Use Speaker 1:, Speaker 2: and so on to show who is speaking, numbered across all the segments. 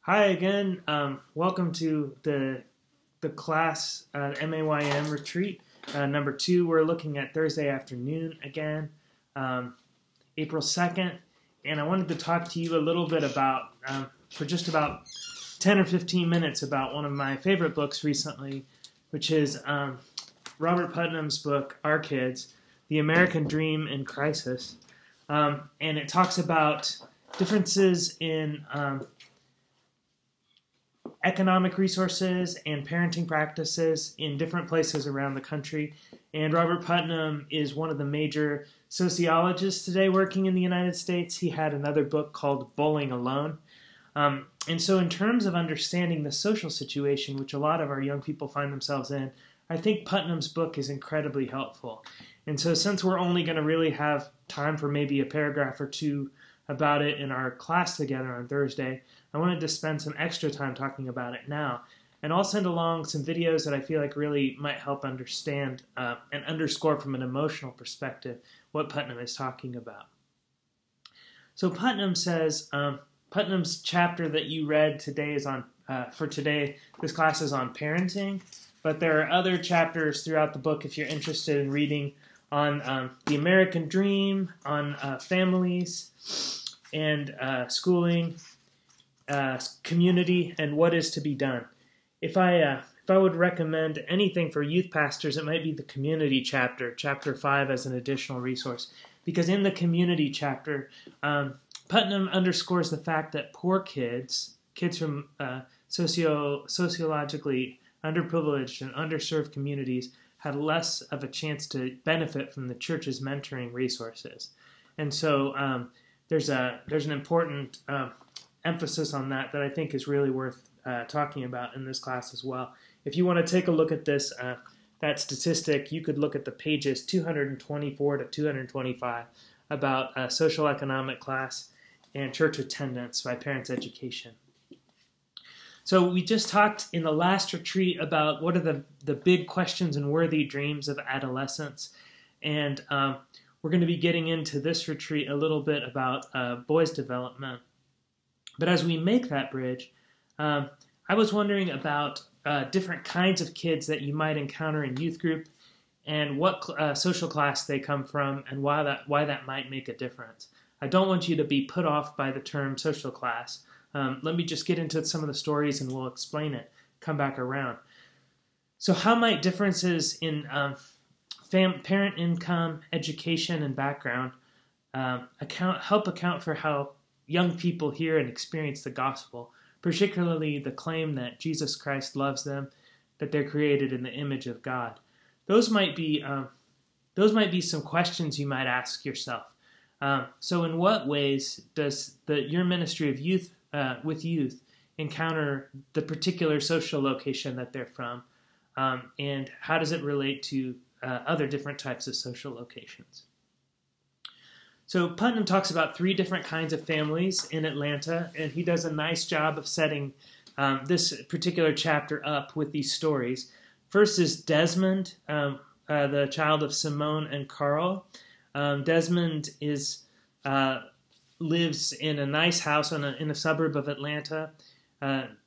Speaker 1: Hi again. Welcome to the class Maym Retreat number 2. We're looking at Thursday afternoon again, April 2nd, and I wanted to talk to you a little bit about, for just about 10 or 15 minutes, about one of my favorite books recently, which is Robert Putnam's book, Our Kids, The American Dream in Crisis, and it talks about differences in economic resources and parenting practices in different places around the country. And Robert Putnam is one of the major sociologists today working in the United States. He had another book called Bowling Alone. And so in terms of understanding the social situation, which a lot of our young people find themselves in, I think Putnam's book is incredibly helpful. And so since we're only going to really have time for maybe a paragraph or two about it in our class together on Thursday, I wanted to spend some extra time talking about it now. And I'll send along some videos that I feel like really might help understand and underscore from an emotional perspective what Putnam is talking about. So Putnam says, Putnam's chapter that you read today is on, for today, this class is on parenting, but there are other chapters throughout the book if you're interested in reading on the American dream, on families and schooling, community, and what is to be done. If I would recommend anything for youth pastors, it might be the community chapter, chapter 5, as an additional resource. Because in the community chapter, Putnam underscores the fact that poor kids from sociologically underprivileged and underserved communities, had less of a chance to benefit from the church's mentoring resources. And so there's an important emphasis on that I think is really worth talking about in this class as well. If you want to take a look at this, that statistic, you could look at the pages 224 to 225 about social economic class and church attendance by Parents Education. So we just talked in the last retreat about what are the big questions and worthy dreams of adolescence. And we're going to be getting into this retreat a little bit about boys' development. But as we make that bridge, I was wondering about different kinds of kids that you might encounter in youth group and what social class they come from and why that might make a difference. I don't want you to be put off by the term social class. Let me just get into some of the stories and we'll explain it, come back around. So how might differences in parent income, education, and background help account for how young people hear and experience the gospel, particularly the claim that Jesus Christ loves them, that they're created in the image of God? Those might be some questions you might ask yourself. So in what ways does your ministry of youth with youth encounter the particular social location that they're from, and how does it relate to other different types of social locations? So Putnam talks about 3 different kinds of families in Atlanta, and he does a nice job of setting this particular chapter up with these stories. First is Desmond, the child of Simone and Carl. Desmond lives in a nice house in a suburb of Atlanta.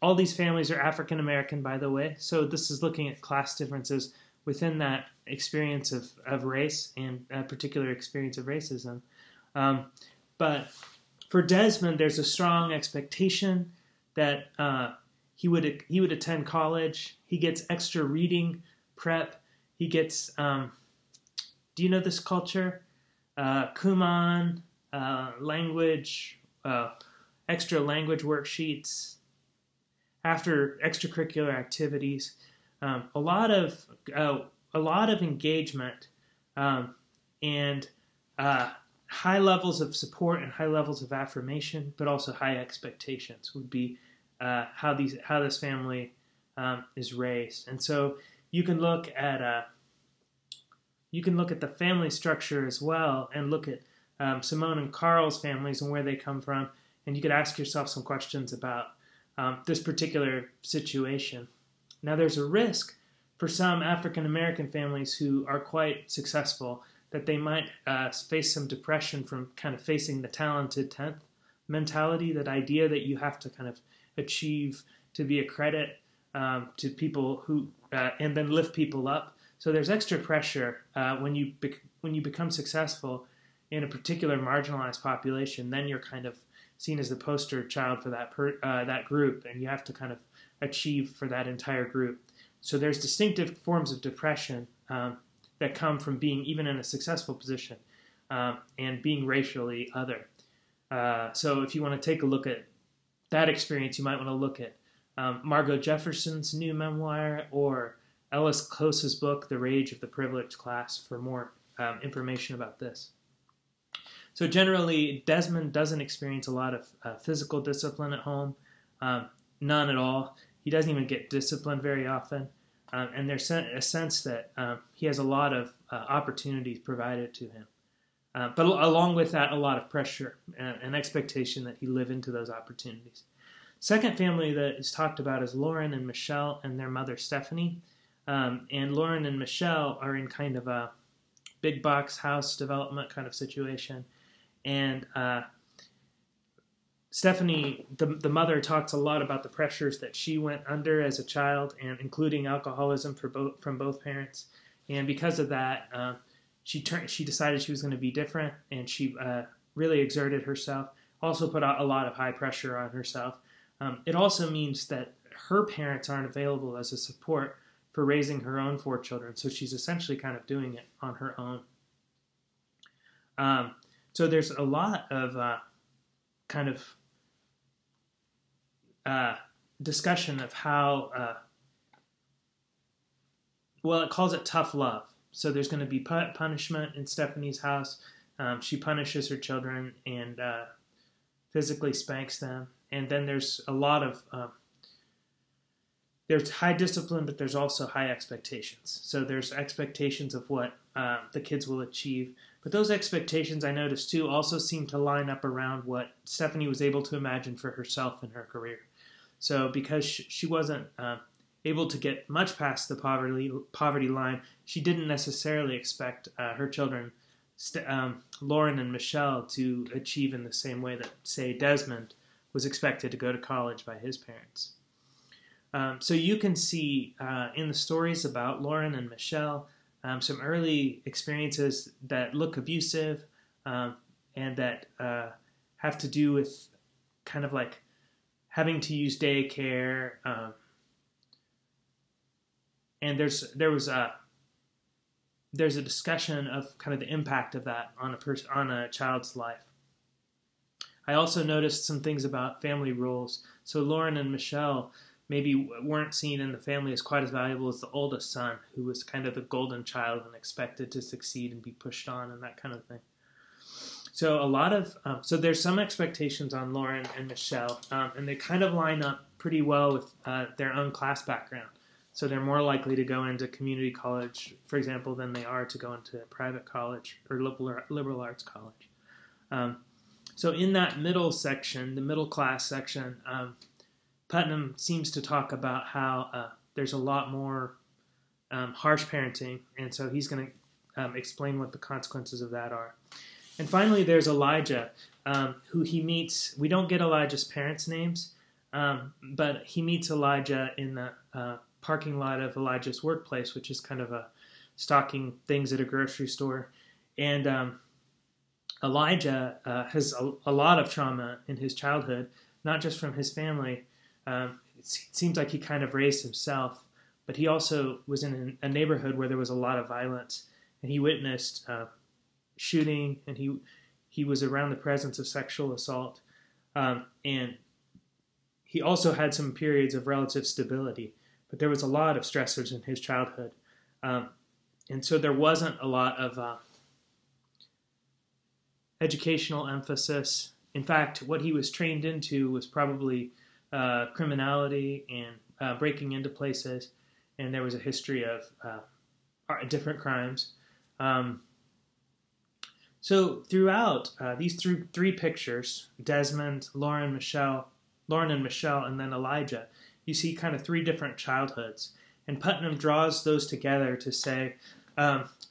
Speaker 1: All these families are African American, by the way, so this is looking at class differences within that experience of race and a particular experience of racism. But for Desmond, there's a strong expectation that he would attend college. He gets extra reading prep. He gets, do you know this culture? Kumon, language, extra language worksheets, after extracurricular activities, a lot of engagement, and high levels of support and high levels of affirmation, but also high expectations would be how this family is raised. And so you can look at the family structure as well, and look at Simone and Carl's families and where they come from, and you could ask yourself some questions about this particular situation. Now, there's a risk for some African American families who are quite successful that they might face some depression from kind of facing the talented 10th mentality, that idea that you have to kind of achieve to be a credit to people who, and then lift people up. So there's extra pressure when you become successful in a particular marginalized population. Then you're kind of seen as the poster child for that group, and you have to kind of achieve for that entire group. So there's distinctive forms of depression that come from being even in a successful position and being racially other. So if you want to take a look at that experience, you might want to look at Margot Jefferson's new memoir or Ellis Close's book, The Rage of the Privileged Class, for more information about this. So generally, Desmond doesn't experience a lot of physical discipline at home, none at all. He doesn't even get disciplined very often. And there's a sense that he has a lot of opportunities provided to him. But along with that, a lot of pressure and expectation that he live into those opportunities. Second family that is talked about is Lauren and Michelle and their mother, Stephanie. And Lauren and Michelle are in kind of a big box house development kind of situation. And Stephanie, the mother, talks a lot about the pressures that she went under as a child, and including alcoholism from both parents. And because of that, she decided she was going to be different, and she really exerted herself. Also put out a lot of high pressure on herself. It also means that her parents aren't available as a support for raising her own 4 children, so she's essentially kind of doing it on her own. So there's a lot of kind of discussion of how, well, it calls it tough love. So there's going to be punishment in Stephanie's house. She punishes her children and physically spanks them. And then there's a lot of, there's high discipline, but there's also high expectations. So there's expectations of what the kids will achieve. But those expectations, I noticed too, also seem to line up around what Stephanie was able to imagine for herself in her career. So because she wasn't able to get much past the poverty line, she didn't necessarily expect her children, Lauren and Michelle, to achieve in the same way that, say, Desmond was expected to go to college by his parents. So you can see in the stories about Lauren and Michelle some early experiences that look abusive and that have to do with kind of like having to use daycare. And there's a discussion of kind of the impact of that on a child's life. I also noticed some things about family roles. So Lauren and Michelle maybe weren't seen in the family as quite as valuable as the oldest son, who was kind of the golden child and expected to succeed and be pushed on and that kind of thing. So a lot of, so there's some expectations on Lauren and Michelle, and they kind of line up pretty well with their own class background. So they're more likely to go into community college, for example, than they are to go into private college or liberal arts college. So in that middle section, the middle class section, Putnam seems to talk about how there's a lot more harsh parenting, and so he's going to explain what the consequences of that are. And finally, there's Elijah, who he meets. We don't get Elijah's parents' names, but he meets Elijah in the parking lot of Elijah's workplace, which is kind of stocking things at a grocery store. And Elijah has a lot of trauma in his childhood, not just from his family. It seems like he kind of raised himself, but he also was in a neighborhood where there was a lot of violence, and he witnessed shooting, and he was around the presence of sexual assault, and he also had some periods of relative stability, but there was a lot of stressors in his childhood, and so there wasn't a lot of educational emphasis. In fact, what he was trained into was probably criminality and breaking into places, and there was a history of different crimes. So throughout these three pictures, Desmond, Lauren and Michelle, and then Elijah, you see kind of 3 different childhoods. And Putnam draws those together to say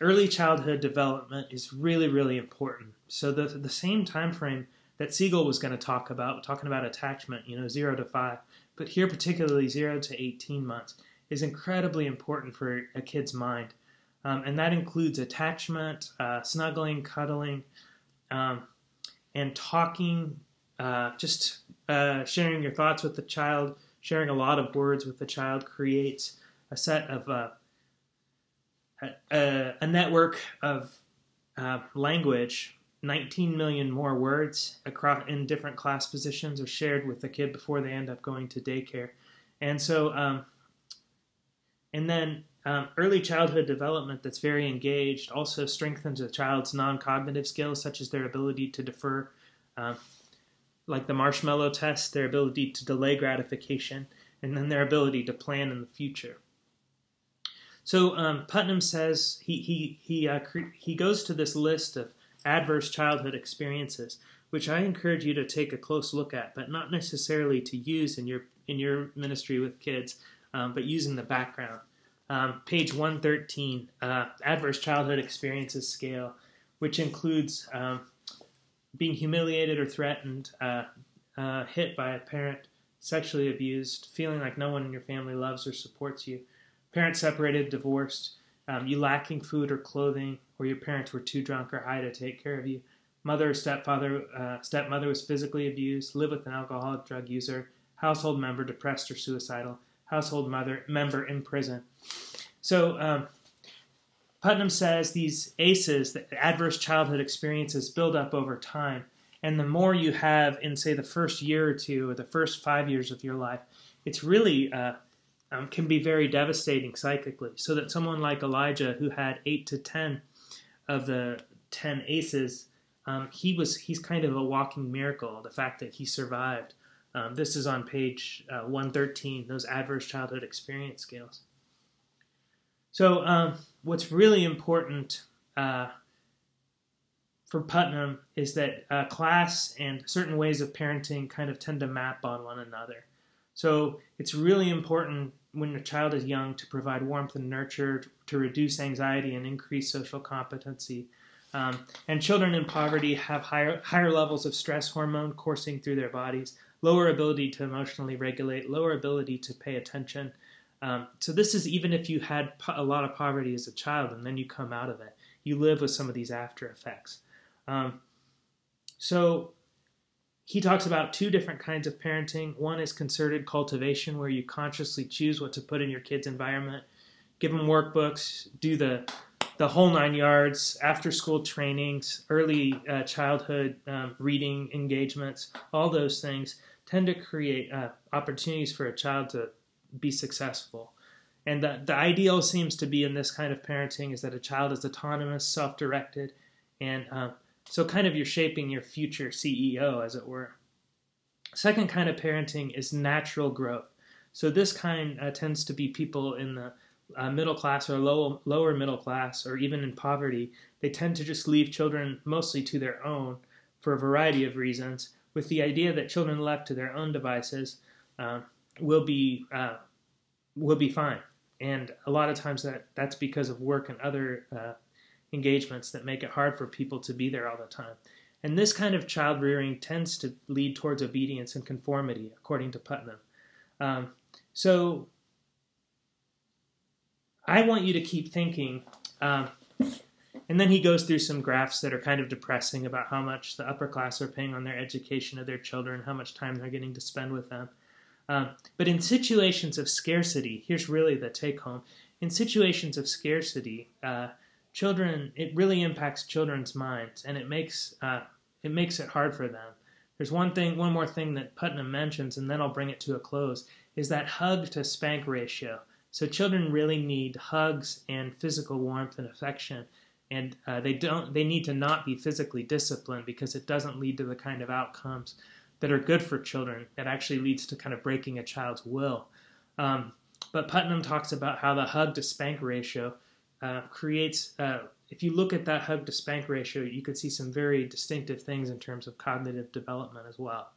Speaker 1: early childhood development is really, really important. So the same time frame that Siegel was going to talk about, talking about attachment, 0 to 5, but here particularly 0 to 18 months, is incredibly important for a kid's mind. And that includes attachment, snuggling, cuddling, and talking, sharing your thoughts with the child, sharing a lot of words with the child creates a set of a network of language. 19 million more words across in different class positions are shared with the kid before they end up going to daycare. And so, early childhood development that's very engaged also strengthens a child's non-cognitive skills, such as their ability to defer, like the marshmallow test, their ability to delay gratification, and then their ability to plan in the future. So Putnam says he goes to this list of adverse childhood experiences, which I encourage you to take a close look at, but not necessarily to use in your ministry with kids, but use in the background. Page 113, Adverse Childhood Experiences Scale, which includes being humiliated or threatened, hit by a parent, sexually abused, feeling like no one in your family loves or supports you, parents separated, divorced, you lacking food or clothing, or your parents were too drunk or high to take care of you, mother or stepmother was physically abused, live with an alcoholic drug user, household member depressed or suicidal, household member in prison. So Putnam says these ACEs, the adverse childhood experiences, build up over time. And the more you have in, say, the first year or two or the first 5 years of your life, it's really can be very devastating psychically. So that someone like Elijah, who had 8 to 10 of the 10 ACEs, he's kind of a walking miracle, the fact that he survived. This is on page 113, those adverse childhood experience scales. So what's really important for Putnam is that class and certain ways of parenting kind of tend to map on one another. So it's really important when a child is young to provide warmth and nurture, to reduce anxiety and increase social competency. And children in poverty have higher levels of stress hormone coursing through their bodies, lower ability to emotionally regulate, lower ability to pay attention. So this is even if you had a lot of poverty as a child and then you come out of it. You live with some of these after effects. So he talks about 2 different kinds of parenting. One is concerted cultivation, where you consciously choose what to put in your kid's environment, give them workbooks, do the whole 9 yards, after-school trainings, early childhood reading engagements. All those things tend to create opportunities for a child to be successful. And the ideal seems to be in this kind of parenting is that a child is autonomous, self-directed, and so kind of you're shaping your future CEO, as it were. Second kind of parenting is natural growth. So this kind tends to be people in the middle class or lower middle class, or even in poverty. They tend to just leave children mostly to their own for a variety of reasons, with the idea that children left to their own devices will be fine. And a lot of times that's because of work and other engagements that make it hard for people to be there all the time. And this kind of child rearing tends to lead towards obedience and conformity, according to Putnam. So I want you to keep thinking, and then he goes through some graphs that are kind of depressing about how much the upper class are paying on their education of their children, how much time they're getting to spend with them. But in situations of scarcity, here's really the take home. In situations of scarcity, it really impacts children's minds, and it makes it hard for them. There's one more thing that Putnam mentions, and then I'll bring it to a close, is that hug to spank ratio. So children really need hugs and physical warmth and affection, and they need to not be physically disciplined, because it doesn't lead to the kind of outcomes that are good for children. It actually leads to kind of breaking a child's will. But Putnam talks about how the hug to spank ratio creates, if you look at that hug to spank ratio, you could see some very distinctive things in terms of cognitive development as well.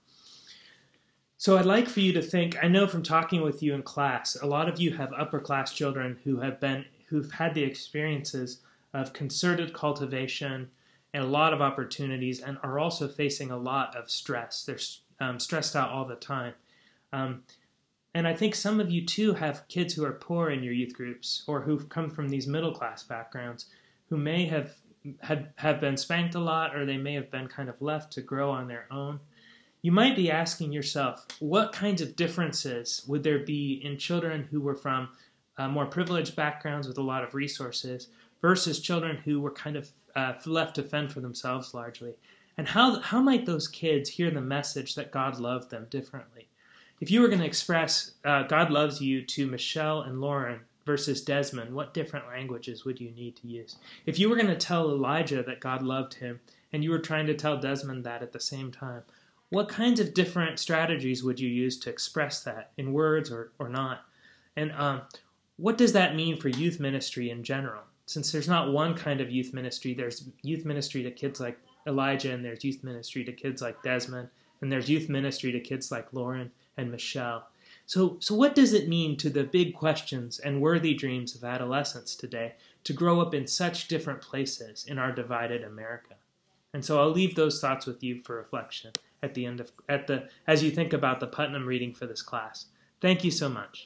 Speaker 1: So I'd like for you to think, I know from talking with you in class, a lot of you have upper class children who've had the experiences of concerted cultivation and a lot of opportunities, and are also facing a lot of stress. They're stressed out all the time. And I think some of you too have kids who are poor in your youth groups, or who've come from these middle-class backgrounds, who may have been spanked a lot, or they may have been kind of left to grow on their own. You might be asking yourself, what kinds of differences would there be in children who were from more privileged backgrounds with a lot of resources versus children who were kind of left to fend for themselves largely? And how might those kids hear the message that God loved them differently? If you were going to express God loves you to Michelle and Lauren versus Desmond, what different languages would you need to use? If you were going to tell Elijah that God loved him, and you were trying to tell Desmond that at the same time, what kinds of different strategies would you use to express that in words or not? And what does that mean for youth ministry in general? Since there's not one kind of youth ministry, there's youth ministry to kids like Elijah, and there's youth ministry to kids like Desmond, and there's youth ministry to kids like Lauren and Michelle. So what does it mean to the big questions and worthy dreams of adolescents today to grow up in such different places in our divided America? And so I'll leave those thoughts with you for reflection at the end as you think about the Putnam reading for this class. Thank you so much.